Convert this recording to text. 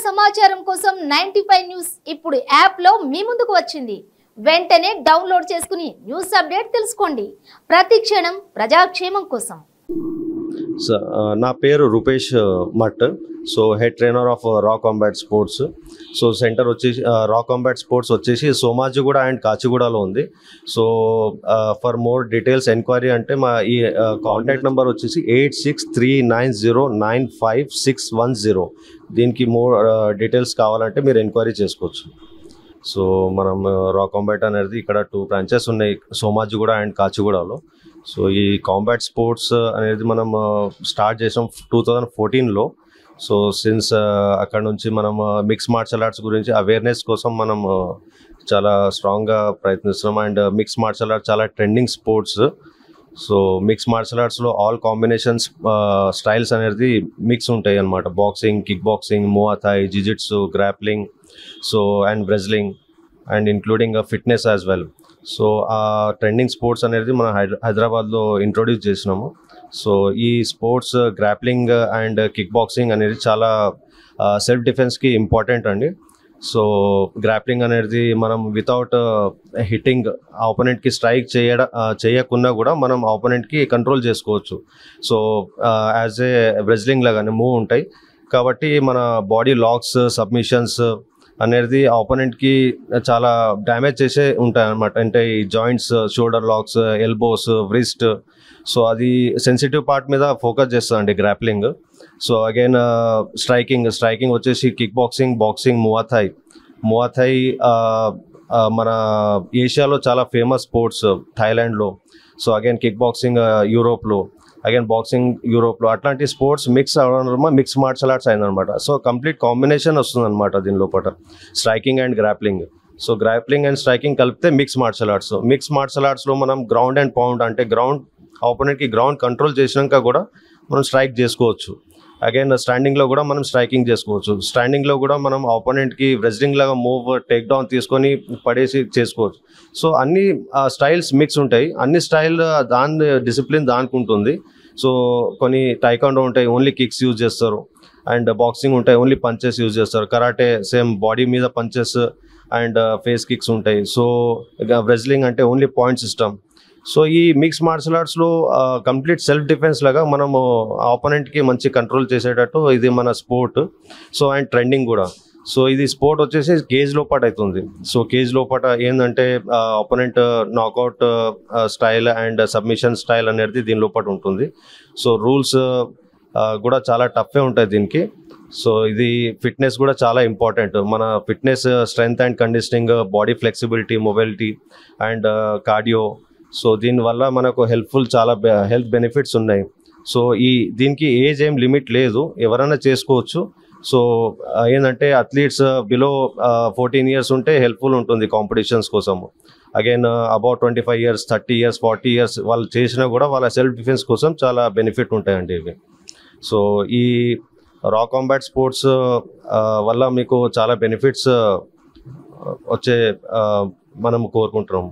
సమాచారం కోసం 95 న్యూస్ ఇప్పుడు యాప్ లో మీ ముందుకు వచ్చింది. వెంటనే డౌన్లోడ్ చేసుకుని న్యూస్ అప్డేట్ తెలుసుకోండి. ప్రతి క్షణం ప్రజాక్షేమం కోసం. నా పేరు రూపేష్ మట్. సో హెడ్ ట్రైనర్ ఆఫ్ రా కాంబాట్ స్పోర్ట్స్. సో సెంటర్ వచ్చేసి రా కాంబాట్ స్పోర్ట్స్ వచ్చేసి సోమాజిగూడ అండ్ కాచిగూడలో ఉంది. So for more details enquiry అంటే మా ఈ కాంటాక్ట్ నెంబర్ వచ్చేసి 8639095610. దీనికి మోర్ డీటెయిల్స్ కావాలంటే మీరు ఎంక్వైరీ చేసుకోవచ్చు. సో మనం రా కాంబాట్ అనేది ఇక్కడ 2 బ్రాంచెస్ ఉన్నాయి, సోమాజిగూడ అండ్ కాచిగూడలో. సో ఈ కాంబాట్ స్పోర్ట్స్ అనేది మనం స్టార్ట్ చేసాం 2014లో. సో సిన్స్ అక్కడ నుంచి మనం మిక్స్ మార్షల్ ఆర్ట్స్ గురించి అవేర్నెస్ కోసం మనం చాలా స్ట్రాంగ్గా ప్రయత్నిస్తున్నాం. అండ్ మిక్స్ మార్షల్ ఆర్ట్స్ చాలా trending sports. So mix martial ఆర్ట్స్లో ఆల్ కాంబినేషన్స్ స్టైల్స్ అనేది మిక్స్ ఉంటాయి అన్నమాట. Boxing, kick boxing, muay Thai, jujitsu, grappling, so and wrestling and including fitness as well. So ఆ ట్రెండింగ్ స్పోర్ట్స్ అనేది మనం హైదరాబాద్లో introduce చేసినాము. సో ఈ sports grappling and kick boxing అనేది చాలా సెల్ఫ్ డిఫెన్స్కి ఇంపార్టెంట్ అండి. సో గ్రాప్లింగ్ అనేది మనం వితౌట్ హిట్టింగ్ ఆపోనెంట్కి స్ట్రైక్ చేయకుండా కూడా మనం ఆపోనెంట్కి కంట్రోల్ చేసుకోవచ్చు. సో యాజ్ ఏ రెజ్లింగ్ లాగానే మూవ్ ఉంటాయి కాబట్టి మన బాడీ లాక్స్, సబ్మిషన్స్ అనేది ఆపోనెంట్కి చాలా డ్యామేజ్ చేసే ఉంటాయి అన్నమాట. అంటే ఈ joints, shoulder locks, elbows, wrist. So అది సెన్సిటివ్ పార్ట్ మీద ఫోకస్ చేస్తుందండి గ్రాప్లింగ్. సో అగైన్ స్ట్రైకింగ్ వచ్చేసి కిక్ బాక్సింగ్, మువా థాయ్ మన ఏషియాలో చాలా ఫేమస్ స్పోర్ట్స్, థాయిలాండ్లో. సో అగైన్ కిక్ బాక్సింగ్ యూరోప్లో, అగైన్ బాక్సింగ్ యూరోప్లో. అట్లాంటి స్పోర్ట్స్ మిక్స్ అవడం మిక్స్ మార్షల్ ఆర్ట్స్ అయిందనమాట. సో కంప్లీట్ కాంబినేషన్ వస్తుందన్నమాట దీని లోపల, striking and grappling. So grappling and striking కలిపితే mix martial arts. Mix martial ఆర్ట్స్లో మనం గ్రౌండ్ అండ్ పౌండ్ అంటే ఆపోనెంట్కి గ్రౌండ్ కంట్రోల్ చేసినాక కూడా మనం స్ట్రైక్ చేసుకోవచ్చు. అగైన్ స్టాండింగ్లో కూడా మనం స్ట్రైకింగ్ చేసుకోవచ్చు. స్టాండింగ్లో కూడా మనం ఆపోనెంట్కి రెజ్లింగ్ లాగా మూవ్, టేక్ డౌన్ తీసుకొని పడేసి చేసుకోవచ్చు. సో అన్ని స్టైల్స్ మిక్స్ ఉంటాయి. అన్ని స్టైల్ దాని డిసిప్లిన్ దానికి ఉంటుంది. సో కొన్ని టైకాండో ఉంటాయి, ఓన్లీ కిక్స్ యూజ్ చేస్తారు. అండ్ బాక్సింగ్ ఉంటాయి, ఓన్లీ పంచెస్ యూజ్ చేస్తారు. కరాటే సేమ్ బాడీ మీద పంచెస్ అండ్ ఫేస్ కిక్స్ ఉంటాయి. సో రెజ్లింగ్ అంటే ఓన్లీ పాయింట్ సిస్టమ్. సో ఈ మిక్స్ మార్షల్ ఆర్ట్స్లో కంప్లీట్ సెల్ఫ్ డిఫెన్స్ లాగా మనము ఆపోనెంట్కి మంచి కంట్రోల్ చేసేటట్టు ఇది మన స్పోర్ట్. సో అండ్ ట్రెండింగ్ కూడా. సో ఇది స్పోర్ట్ వచ్చేసి కేజ్ లోపట అవుతుంది. సో కేజ్ లోపట ఏంటంటే opponent knockout style and submission style అనేది దీని లోపట ఉంటుంది. సో రూల్స్ కూడా చాలా టఫే ఉంటాయి దీనికి. సో ఇది ఫిట్నెస్ కూడా చాలా ఇంపార్టెంట్. మన fitness, strength and conditioning, body flexibility, mobility and cardio. So దీనివల్ల మనకు చాలా హెల్త్ బెనిఫిట్స్ ఉన్నాయి. సో దీనికి ఏజ్ ఏం లిమిట్ లేదు, ఎవరైనా చేసుకోవచ్చు. సో ఏంటంటే అథ్లీట్స్ బిలో 14 years ఉంటే హెల్ప్ఫుల్ ఉంటుంది కాంపిటీషన్స్ కోసము. Again about 25 years, 30 years, 40 years వాళ్ళు చేసినా కూడా వాళ్ళ సెల్ఫ్ డిఫెన్స్ కోసం చాలా బెనిఫిట్ ఉంటాయండి ఇవి. సో ఈ రా కాంబాట్ స్పోర్ట్స్ వల్ల మీకు చాలా బెనిఫిట్స్ వచ్చే మనం కోరుకుంటున్నాము.